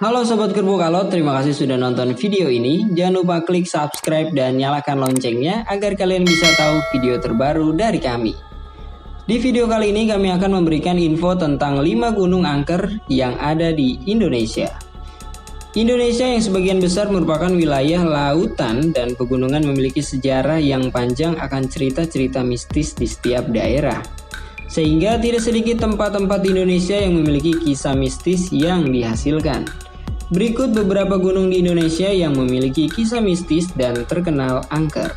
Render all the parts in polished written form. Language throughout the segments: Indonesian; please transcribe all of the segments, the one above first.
Halo Sobat Kerbokalot, terima kasih sudah nonton video ini. Jangan lupa klik subscribe dan nyalakan loncengnya agar kalian bisa tahu video terbaru dari kami. Di video kali ini kami akan memberikan info tentang 5 gunung angker yang ada di Indonesia. Indonesia yang sebagian besar merupakan wilayah lautan dan pegunungan memiliki sejarah yang panjang akan cerita-cerita mistis di setiap daerah. Sehingga tidak sedikit tempat-tempat di Indonesia yang memiliki kisah mistis yang dihasilkan. Berikut beberapa gunung di Indonesia yang memiliki kisah mistis dan terkenal angker.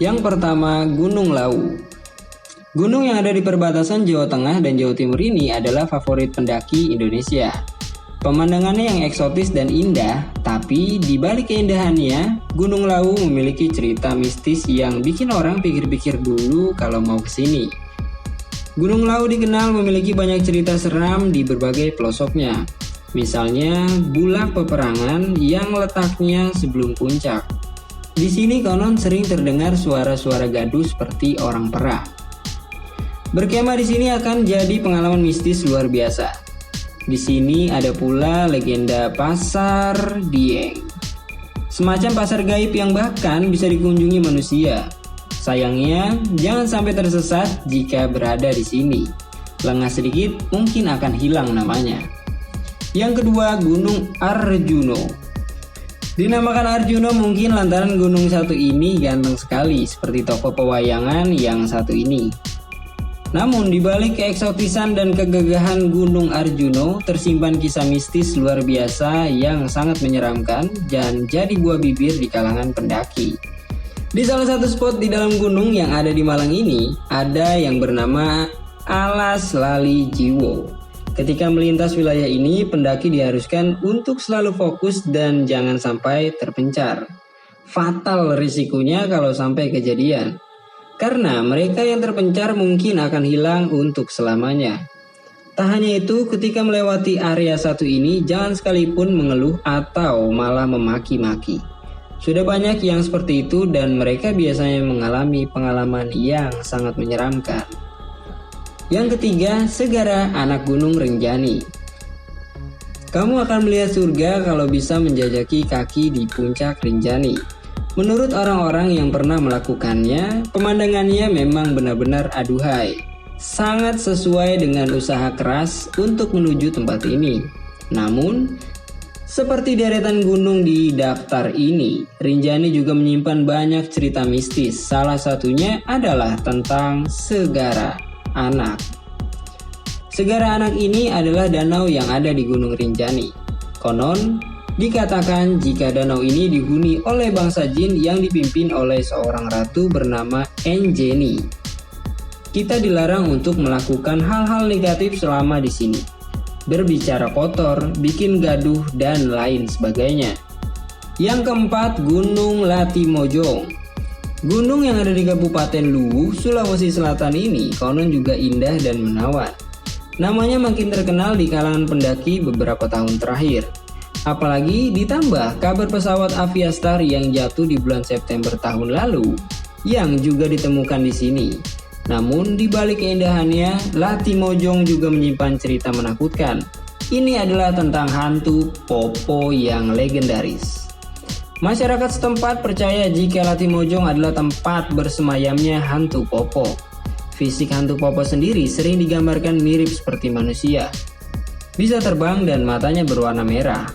Yang pertama, Gunung Lawu. Gunung yang ada di perbatasan Jawa Tengah dan Jawa Timur ini adalah favorit pendaki Indonesia. Pemandangannya yang eksotis dan indah, tapi di balik keindahannya, Gunung Lawu memiliki cerita mistis yang bikin orang pikir-pikir dulu kalau mau kesini. Gunung Lawu dikenal memiliki banyak cerita seram di berbagai pelosoknya. Misalnya, bulak peperangan yang letaknya sebelum puncak. Di sini konon sering terdengar suara-suara gaduh seperti orang perang. Berkemah di sini akan jadi pengalaman mistis luar biasa. Di sini ada pula legenda Pasar Dieng, semacam pasar gaib yang bahkan bisa dikunjungi manusia. Sayangnya, jangan sampai tersesat jika berada di sini. Lengah sedikit, mungkin akan hilang namanya. Yang kedua, Gunung Arjuno. Dinamakan Arjuno mungkin lantaran gunung satu ini ganteng sekali, seperti tokoh pewayangan yang satu ini. Namun di balik keeksotisan dan kegagahan Gunung Arjuno tersimpan kisah mistis luar biasa yang sangat menyeramkan dan jadi buah bibir di kalangan pendaki. Di salah satu spot di dalam gunung yang ada di Malang ini, ada yang bernama Alas Lali Jiwo. Ketika melintas wilayah ini, pendaki diharuskan untuk selalu fokus dan jangan sampai terpencar. Fatal risikonya kalau sampai kejadian. Karena mereka yang terpencar mungkin akan hilang untuk selamanya. Tak hanya itu, ketika melewati area satu ini, jangan sekalipun mengeluh atau malah memaki-maki. Sudah banyak yang seperti itu dan mereka biasanya mengalami pengalaman yang sangat menyeramkan. Yang ketiga, Segara Anak Gunung Rinjani. Kamu akan melihat surga kalau bisa menjajaki kaki di puncak Rinjani. Menurut orang-orang yang pernah melakukannya, pemandangannya memang benar-benar aduhai. Sangat sesuai dengan usaha keras untuk menuju tempat ini. Namun, seperti deretan gunung di daftar ini, Rinjani juga menyimpan banyak cerita mistis. Salah satunya adalah tentang Segara Anak. Segara Anak ini adalah danau yang ada di Gunung Rinjani. Konon, dikatakan jika danau ini dihuni oleh bangsa jin yang dipimpin oleh seorang ratu bernama Enjeni. Kita dilarang untuk melakukan hal-hal negatif selama di sini. Berbicara kotor, bikin gaduh, dan lain sebagainya. Yang keempat, Gunung Latimojong. Gunung yang ada di Kabupaten Luwu, Sulawesi Selatan ini konon juga indah dan menawan. Namanya makin terkenal di kalangan pendaki beberapa tahun terakhir. Apalagi ditambah kabar pesawat Aviastar yang jatuh di bulan September tahun lalu yang juga ditemukan di sini. Namun di balik keindahannya, Latimojong juga menyimpan cerita menakutkan. Ini adalah tentang hantu Popo yang legendaris. Masyarakat setempat percaya jika Latimojong adalah tempat bersemayamnya hantu Popo. Fisik hantu Popo sendiri sering digambarkan mirip seperti manusia. Bisa terbang dan matanya berwarna merah.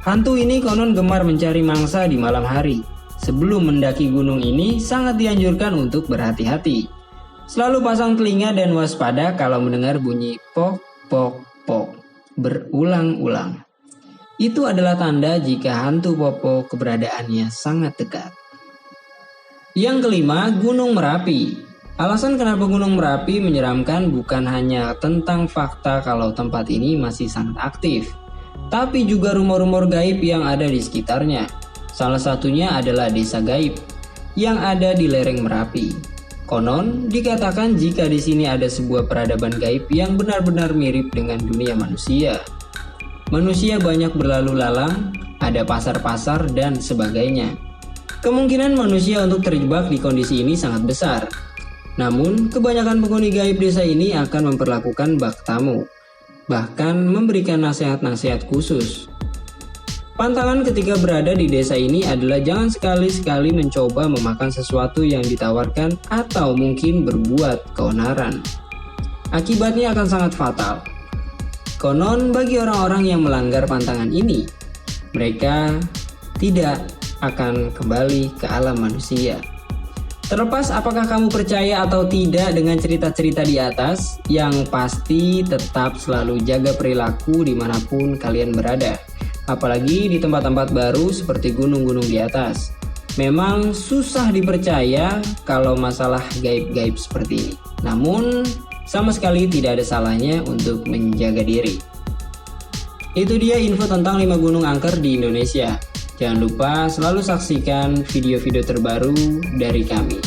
Hantu ini konon gemar mencari mangsa di malam hari. Sebelum mendaki gunung ini, sangat dianjurkan untuk berhati-hati. Selalu pasang telinga dan waspada kalau mendengar bunyi pok pok pok berulang-ulang. Itu adalah tanda jika hantu Popo keberadaannya sangat dekat. Yang kelima, Gunung Merapi. Alasan kenapa Gunung Merapi menyeramkan bukan hanya tentang fakta kalau tempat ini masih sangat aktif, tapi juga rumor-rumor gaib yang ada di sekitarnya. Salah satunya adalah desa gaib yang ada di lereng Merapi. Konon dikatakan jika di sini ada sebuah peradaban gaib yang benar-benar mirip dengan dunia manusia. Manusia banyak berlalu lalang, ada pasar-pasar dan sebagainya. Kemungkinan manusia untuk terjebak di kondisi ini sangat besar. Namun, kebanyakan penghuni gaib desa ini akan memperlakukan bak tamu. bahkan memberikan nasihat-nasihat khusus. Pantangan ketika berada di desa ini adalah jangan sekali-sekali mencoba memakan sesuatu yang ditawarkan atau mungkin berbuat keonaran. Akibatnya akan sangat fatal. Konon bagi orang-orang yang melanggar pantangan ini, mereka tidak akan kembali ke alam manusia. Terlepas apakah kamu percaya atau tidak dengan cerita-cerita di atas, yang pasti tetap selalu jaga perilaku dimanapun kalian berada. Apalagi di tempat-tempat baru seperti gunung-gunung di atas. Memang susah dipercaya kalau masalah gaib-gaib seperti ini. Namun, sama sekali tidak ada salahnya untuk menjaga diri. Itu dia info tentang 5 gunung angker di Indonesia. Jangan lupa selalu saksikan video-video terbaru dari kami.